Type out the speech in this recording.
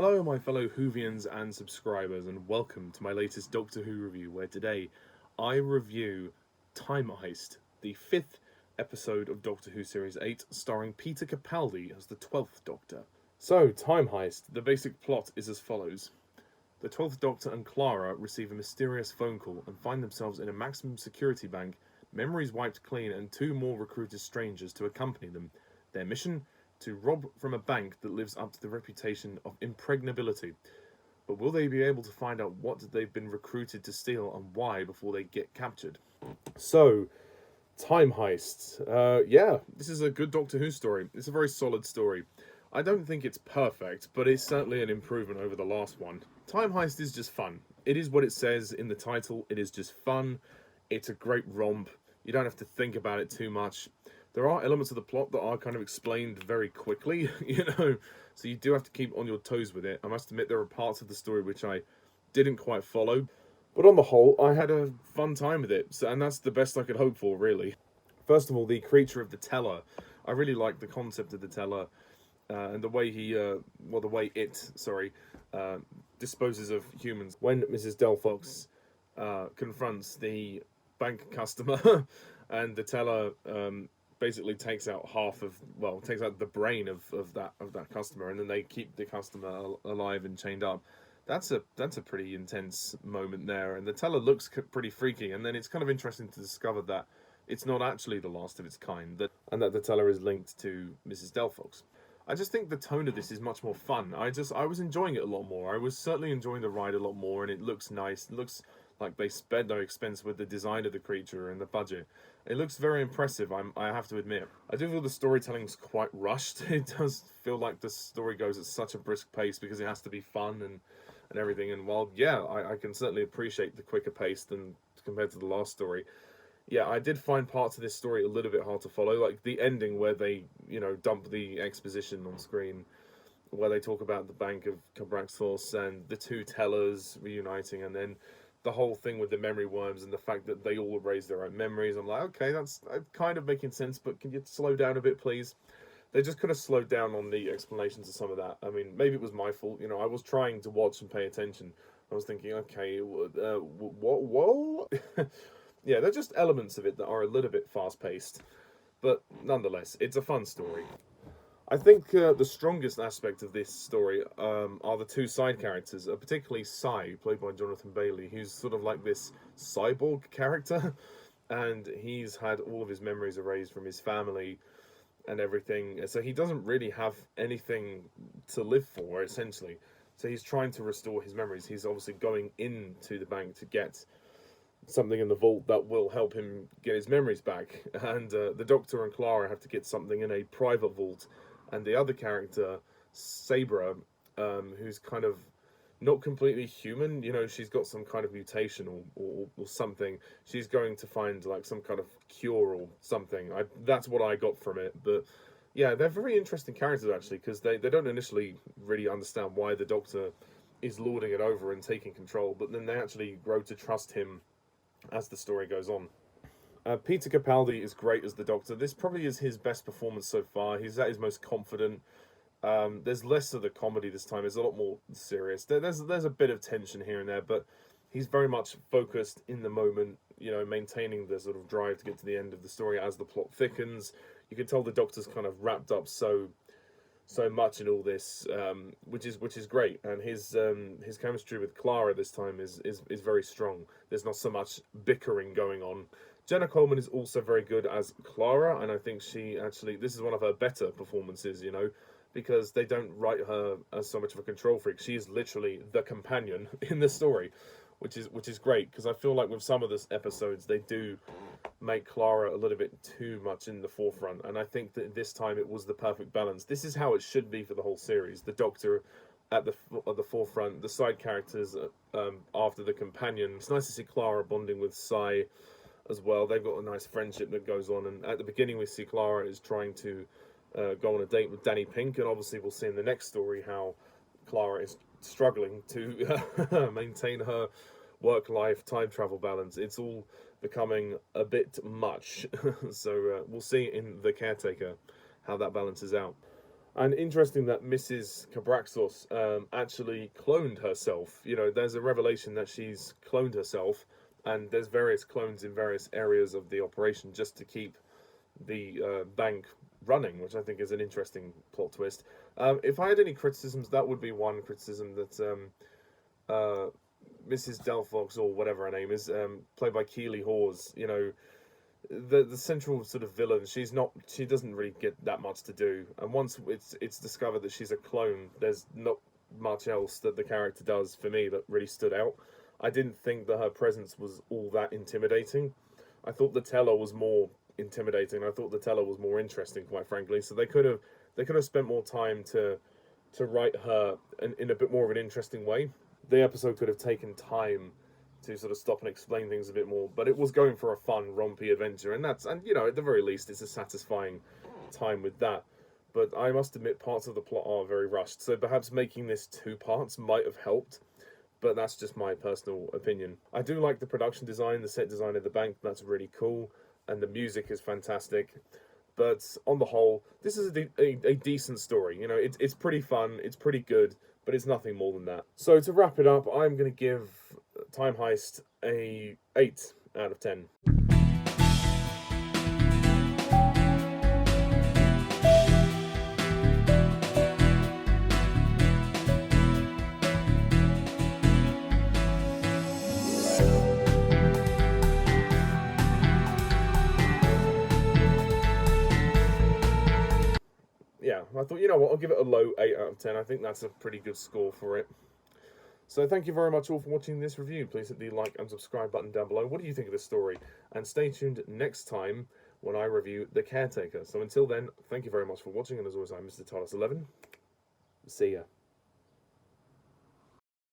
Hello, my fellow Whovians and subscribers, and welcome to my latest Doctor Who review, where today I review Time Heist, the fifth episode of Doctor Who Series 8, starring Peter Capaldi as the 12th Doctor. So, Time Heist, the basic plot is as follows. The 12th Doctor and Clara receive a mysterious phone call and find themselves in a maximum security bank, memories wiped clean, and two more recruited strangers to accompany them. Their mission? To rob from a bank that lives up to the reputation of impregnability. But will they be able to find out what they've been recruited to steal and why before they get captured? So, Time Heist. This is a good Doctor Who story. It's a very solid story. I don't think it's perfect, but it's certainly an improvement over the last one. Time Heist is just fun. It is what it says in the title. It is just fun. It's a great romp. You don't have to think about it too much. There are elements of the plot that are kind of explained very quickly, so you do have to keep on your toes with it. I must admit there are parts of the story which I didn't quite follow, but on the whole, I had a fun time with it, and that's the best I could hope for, really. First of all, the creature of the Teller. I really like the concept of the Teller, and the way it disposes of humans. When Mrs. Delphox confronts the bank customer, and the Teller basically takes out the brain of that customer, and then they keep the customer alive and chained up. That's a pretty intense moment there, and the Teller looks pretty freaky. And then it's kind of interesting to discover that it's not actually the last of its kind, and that the Teller is linked to Mrs. Delphox. I just think the tone of this is much more fun. I was enjoying it a lot more. I was certainly enjoying the ride a lot more, and it looks nice. It looks like they spared no expense with the design of the creature and the budget. It looks very impressive, I have to admit. I do feel the storytelling's quite rushed. It does feel like the story goes at such a brisk pace because it has to be fun and everything. And while, I can certainly appreciate the quicker pace than compared to the last story. Yeah, I did find parts of this story a little bit hard to follow, like the ending where they, dump the exposition on screen, where they talk about the Bank of Cabraxos and the two tellers reuniting, and then the whole thing with the memory worms and the fact that they all erase their own memories. I'm like, okay, that's kind of making sense, but can you slow down a bit, please? They just could have slowed down on the explanations of some of that. I mean, maybe it was my fault. I was trying to watch and pay attention. I was thinking, okay, what? Yeah, they're just elements of it that are a little bit fast-paced. But nonetheless, it's a fun story. I think the strongest aspect of this story are the two side characters, particularly Sai, played by Jonathan Bailey, who's sort of like this cyborg character, and he's had all of his memories erased from his family and everything, so he doesn't really have anything to live for, essentially. So he's trying to restore his memories. He's obviously going into the bank to get something in the vault that will help him get his memories back, and the Doctor and Clara have to get something in a private vault. And the other character, Sabra, who's kind of not completely human, she's got some kind of mutation or something. She's going to find like some kind of cure or something. That's what I got from it. But yeah, they're very interesting characters actually, because they don't initially really understand why the Doctor is lording it over and taking control, but then they actually grow to trust him as the story goes on. Peter Capaldi is great as the Doctor. This probably is his best performance so far. He's at his most confident. There's less of the comedy this time. It's a lot more serious. There's a bit of tension here and there, but he's very much focused in the moment, maintaining the sort of drive to get to the end of the story as the plot thickens. You can tell the Doctor's kind of wrapped up so much in all this, which is great. And his chemistry with Clara this time is very strong. There's not so much bickering going on. Jenna Coleman is also very good as Clara, and I think this is one of her better performances, because they don't write her as so much of a control freak. She is literally the companion in the story, which is great, because I feel like with some of the episodes, they do make Clara a little bit too much in the forefront, and I think that this time it was the perfect balance. This is how it should be for the whole series. The Doctor at the forefront, the side characters after the companion. It's nice to see Clara bonding with Sai as well. They've got a nice friendship that goes on, and at the beginning we see Clara is trying to go on a date with Danny Pink, and obviously we'll see in the next story how Clara is struggling to maintain her work-life time travel balance. It's all becoming a bit much. So we'll see in The Caretaker how that balances out. And interesting that Mrs. Cabraxos actually cloned herself. You know, there's a revelation that she's cloned herself, and there's various clones in various areas of the operation just to keep the bank running, which I think is an interesting plot twist. If I had any criticisms, that would be one criticism that Mrs. Delphox, or whatever her name is, played by Keely Hawes, you know, the central sort of villain, she doesn't really get that much to do, and once it's discovered that she's a clone, there's not much else that the character does for me that really stood out. I didn't think that her presence was all that intimidating. I thought the teller was more intimidating. I thought the teller was more interesting, quite frankly. So they could have spent more time to write her in a bit more of an interesting way. The episode could have taken time to sort of stop and explain things a bit more, but it was going for a fun, rompy adventure, and you know, at the very least, it's a satisfying time with that. But I must admit, parts of the plot are very rushed, so perhaps making this 2 parts might have helped, but that's just my personal opinion. I do like the production design, the set design of the bank, that's really cool, and the music is fantastic. But on the whole, this is a decent story. You know, it's pretty fun, it's pretty good, but it's nothing more than that. So to wrap it up, I'm going to give Time Heist a 8 out of 10. Yeah, I thought, you know what, I'll give it a low 8 out of 10. I think that's a pretty good score for it. So thank you very much all for watching this review. Please hit the like and subscribe button down below. What do you think of this story? And stay tuned next time when I review The Caretaker. So until then, thank you very much for watching. And as always, I'm Mr. Talos11. See ya.